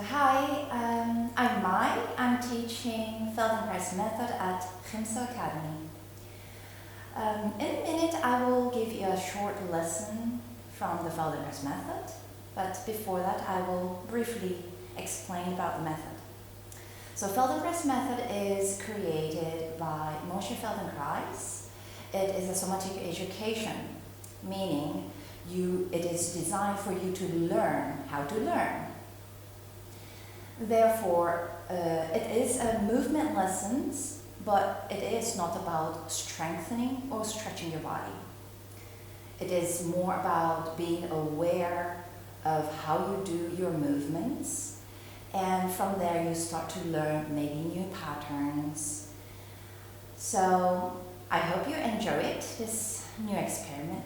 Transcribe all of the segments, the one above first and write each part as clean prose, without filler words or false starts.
Hi, I'm Mai. I'm teaching Feldenkrais method at Gymso Academy. In a minute I will give you a short lesson from the Feldenkrais method, but before that I will briefly explain about the method. So Feldenkrais method is created by Moshe Feldenkrais. It is a somatic education, meaning it is designed for you to learn how to learn. Therefore, it is a movement lessons, but it is not about strengthening or stretching your body. It is more about being aware of how you do your movements, and from there you start to learn maybe new patterns. So I hope you enjoy it, this new experiment.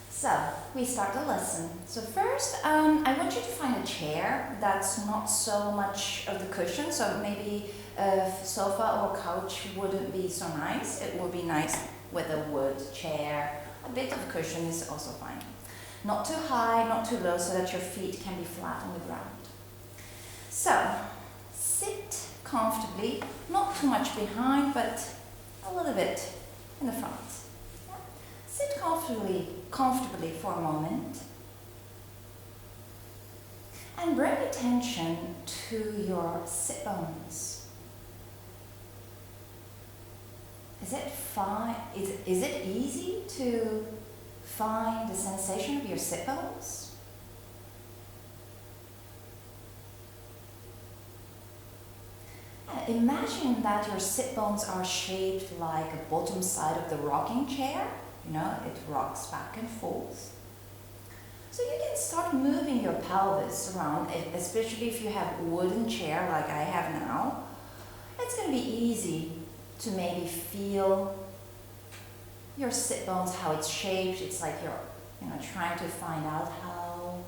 So we start the lesson. So first, I want you to find a chair that's not so much of the cushion. So maybe a sofa or couch wouldn't be so nice. It would be nice with a wood chair. A bit of cushion is also fine. Not too high, not too low, so that your feet can be flat on the ground. So sit comfortably, not too much behind, but a little bit in the front. Sit comfortably for a moment and bring attention to your sit bones. Is it easy to find the sensation of your sit bones? Imagine that your sit bones are shaped like a bottom side of the rocking chair. You know, it rocks back and forth. So you can start moving your pelvis around, especially if you have a wooden chair like I have now. It's going to be easy to maybe feel your sit bones, how it's shaped. It's like you're trying to find out how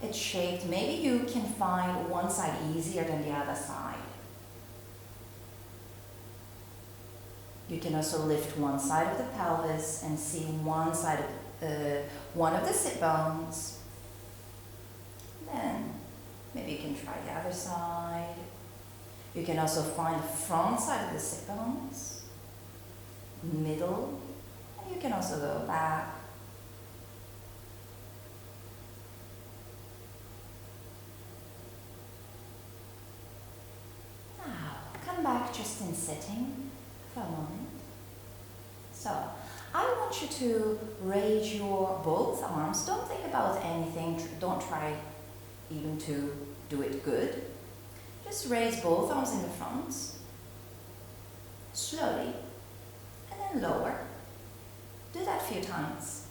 it's shaped. Maybe you can find one side easier than the other side. You can also lift one side of the pelvis and see one side of one of the sit bones. Then maybe you can try the other side. You can also find the front side of the sit bones, middle, and you can also go back. Now, come back just in sitting for a moment. So, I want you to raise your both arms. Don't think about anything. Don't try even to do it good. Just raise both arms in the front, slowly, and then lower. Do that a few times.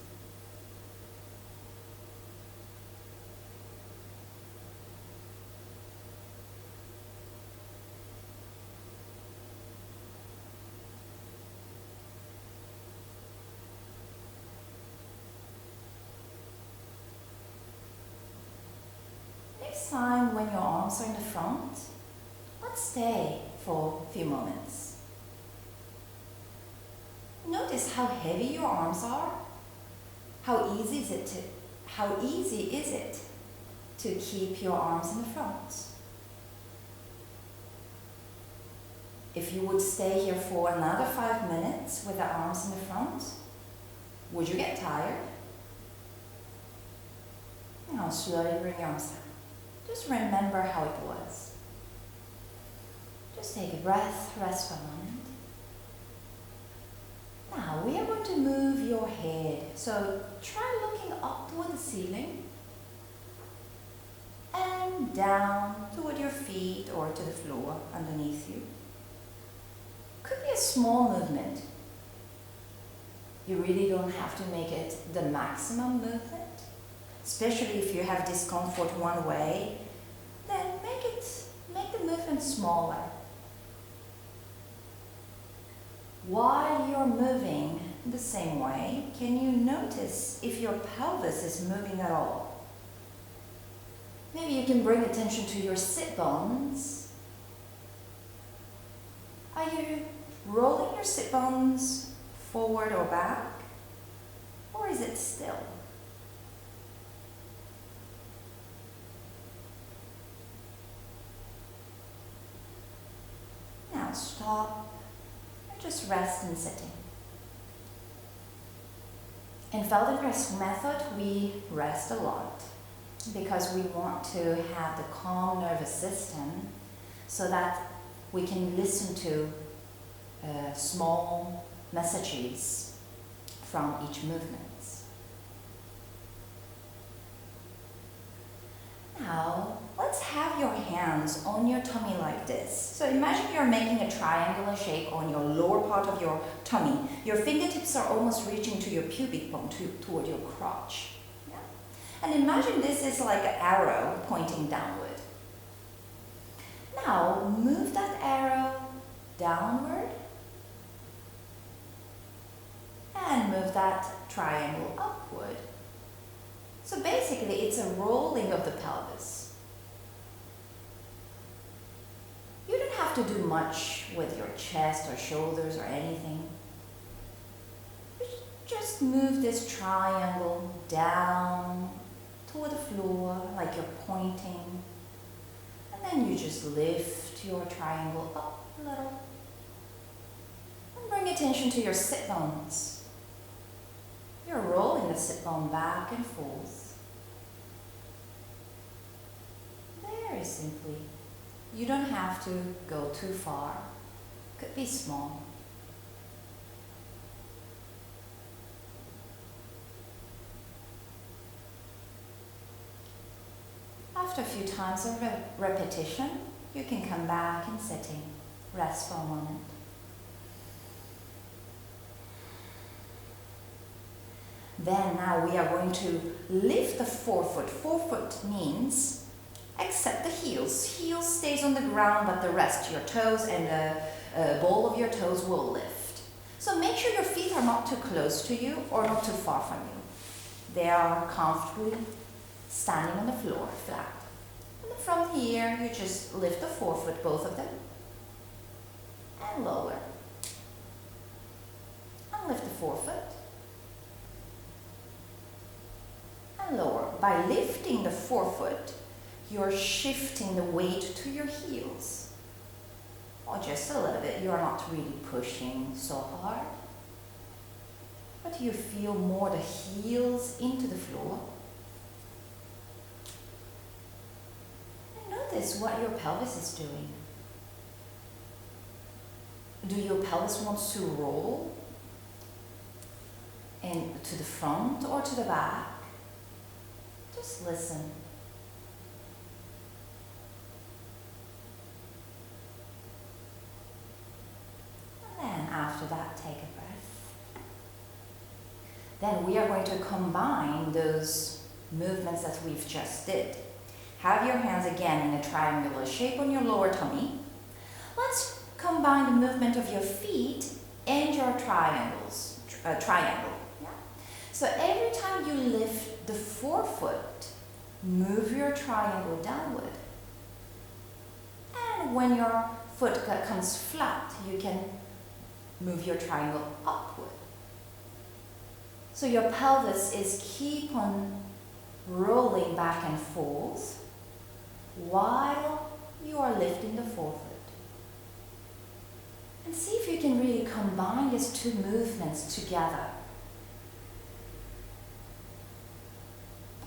Next time when your arms are in the front, let's stay for a few moments. Notice how heavy your arms are. How easy is it to keep your arms in the front? If you would stay here for another 5 minutes with the arms in the front, would you get tired? Now slowly bring your arms down. Just remember how it was. Just take a breath, rest for a moment. Now we are going to move your head. So try looking up toward the ceiling and down toward your feet or to the floor underneath you. Could be a small movement. You really don't have to make it the maximum movement. Especially if you have discomfort one way, then make the movement smaller. While you're moving the same way, can you notice if your pelvis is moving at all? Maybe you can bring attention to your sit bones. Are you rolling your sit bones forward or back? Or is it still? stop, and just rest in sitting. In Feldenkrais method, we rest a lot because we want to have the calm nervous system so that we can listen to small messages from each movement. Now, let's have your hands on your tummy like this. So imagine you're making a triangular shape on your lower part of your tummy. Your fingertips are almost reaching to your pubic bone, toward your crotch. Yeah? And imagine this is like an arrow pointing downward. Now, move that arrow downward and move that triangle upward. So basically, it's a rolling of the pelvis. You don't have to do much with your chest or shoulders or anything. Just move this triangle down toward the floor like you're pointing. And then you just lift your triangle up a little. And bring attention to your sit bones. You're rolling the sit bone back and forth. Very simply. You don't have to go too far. Could be small. After a few times of repetition, you can come back and sitting. Rest for a moment. Then now we are going to lift the forefoot. Forefoot means except the heels. Heels stays on the ground, but the rest, your toes and the ball of your toes will lift. So make sure your feet are not too close to you or not too far from you. They are comfortably standing on the floor, flat. And from here, you just lift the forefoot, both of them, and lower. And lift the forefoot. Lower. By lifting the forefoot, you're shifting the weight to your heels. Or just a little bit. You're not really pushing so hard. But you feel more the heels into the floor. And notice what your pelvis is doing. Do your pelvis want to roll to the front or to the back? Just listen. And then after that, take a breath. Then we are going to combine those movements that we've just did. Have your hands again in a triangular shape on your lower tummy. Let's combine the movement of your feet and your triangle. Yeah? So every time you lift the forefoot, move your triangle downward. And when your foot comes flat, you can move your triangle upward. So your pelvis is keep on rolling back and forth while you are lifting the forefoot. And see if you can really combine these two movements together.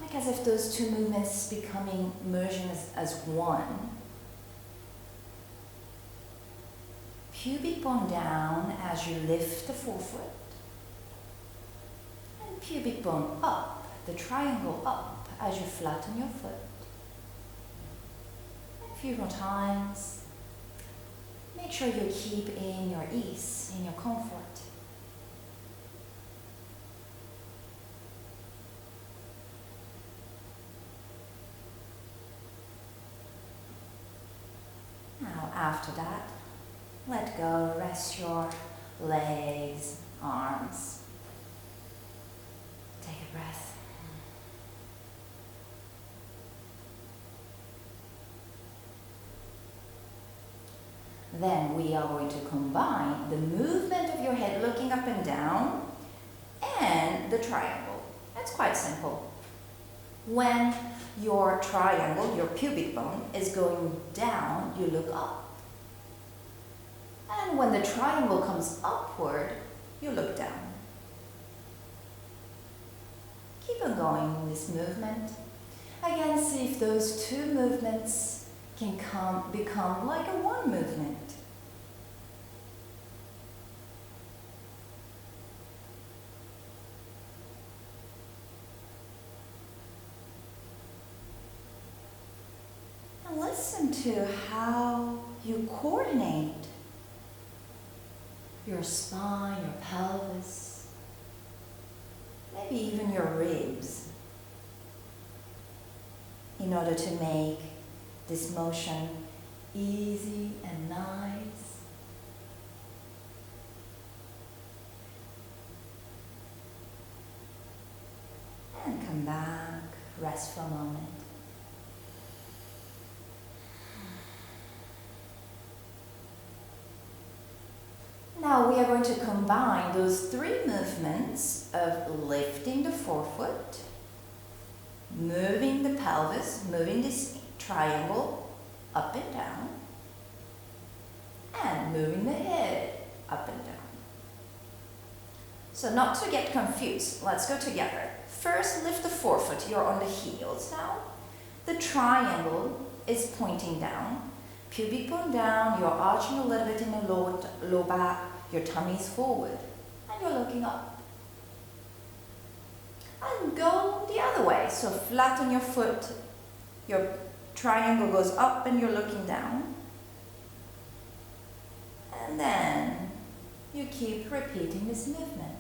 Like as if those two movements becoming merging as one. Pubic bone down as you lift the forefoot. And pubic bone up, the triangle up as you flatten your foot. A few more times. Make sure you keep in your ease, in your comfort. Now after that, let go, rest your legs, arms. Take a breath. Then we are going to combine the movement of your head looking up and down and the triangle. That's quite simple. When your triangle, your pubic bone, is going down, you look up. And when the triangle comes upward, you look down. Keep on going in this movement. Again, see if those two movements can become like a one movement. And listen to how you coordinate your spine, your pelvis, maybe even your ribs, in order to make this motion easy and nice. And come back, rest for a moment. Now we are going to combine those three movements of lifting the forefoot, moving the pelvis, moving this triangle up and down, and moving the head up and down. So not to get confused, let's go together. First, lift the forefoot, you're on the heels now. The triangle is pointing down, pubic bone down, you're arching a little bit in the low back, your tummy is forward, and you're looking up. And go the other way, so flatten your foot, your triangle goes up and you're looking down. And then you keep repeating this movement.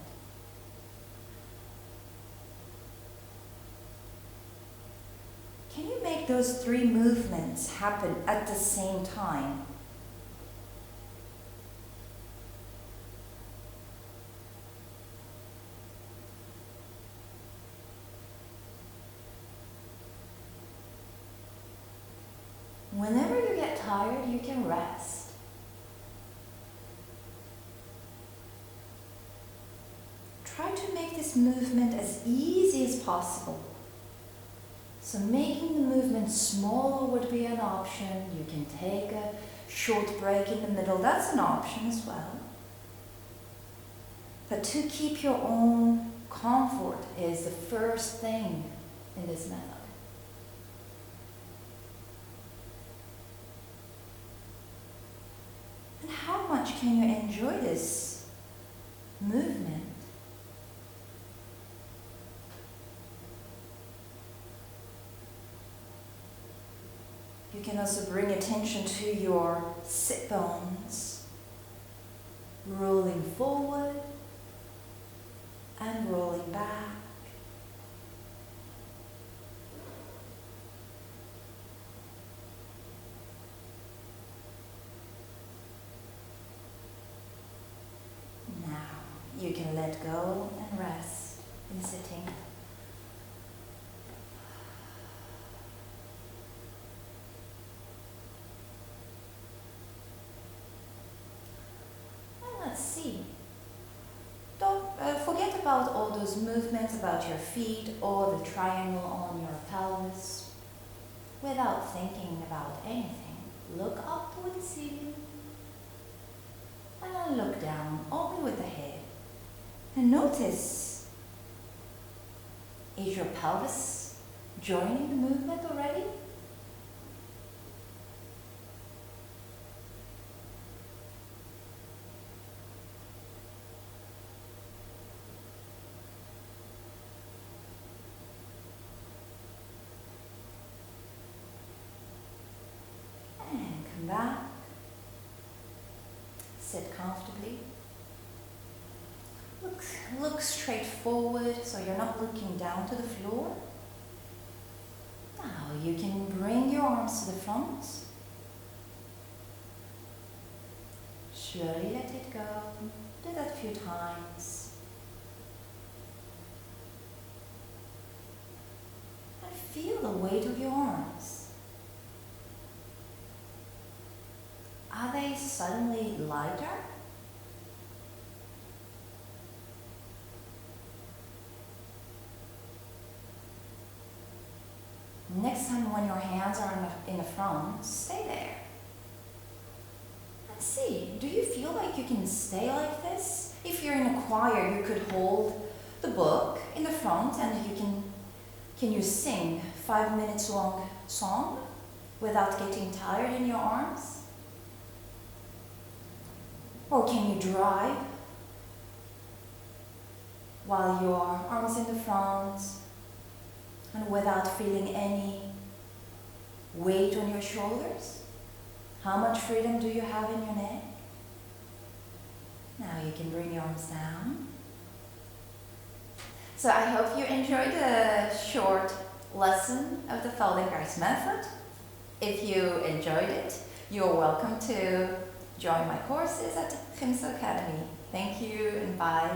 Can you make those three movements happen at the same time? Whenever you get tired, you can rest. Try to make this movement as easy as possible. So making the movement smaller would be an option. You can take a short break in the middle. That's an option as well. But to keep your own comfort is the first thing in this method. And how much can you enjoy this movement? You can also bring attention to your sit bones, rolling forward and rolling back. Now you can let go and rest in sitting. Let's see. Don't forget about all those movements about your feet or the triangle on your pelvis without thinking about anything. Look up toward the ceiling and then look down only with the head. And notice, is your pelvis joining the movement already? Back, sit comfortably, look straight forward so you're not looking down to the floor. Now you can bring your arms to the front, slowly let it go, do that a few times. And feel the weight of your arms. Are they suddenly lighter? Next time when your hands are in the front, stay there. Let's see, do you feel like you can stay like this? If you're in a choir, you could hold the book in the front and can you sing 5 minutes long song without getting tired in your arms? Or can you drive while your arms in the front and without feeling any weight on your shoulders? How much freedom do you have in your neck? Now you can bring your arms down. So I hope you enjoyed the short lesson of the Feldenkrais method. If you enjoyed it, you're welcome to join my courses at Gym's Academy. Thank you and bye.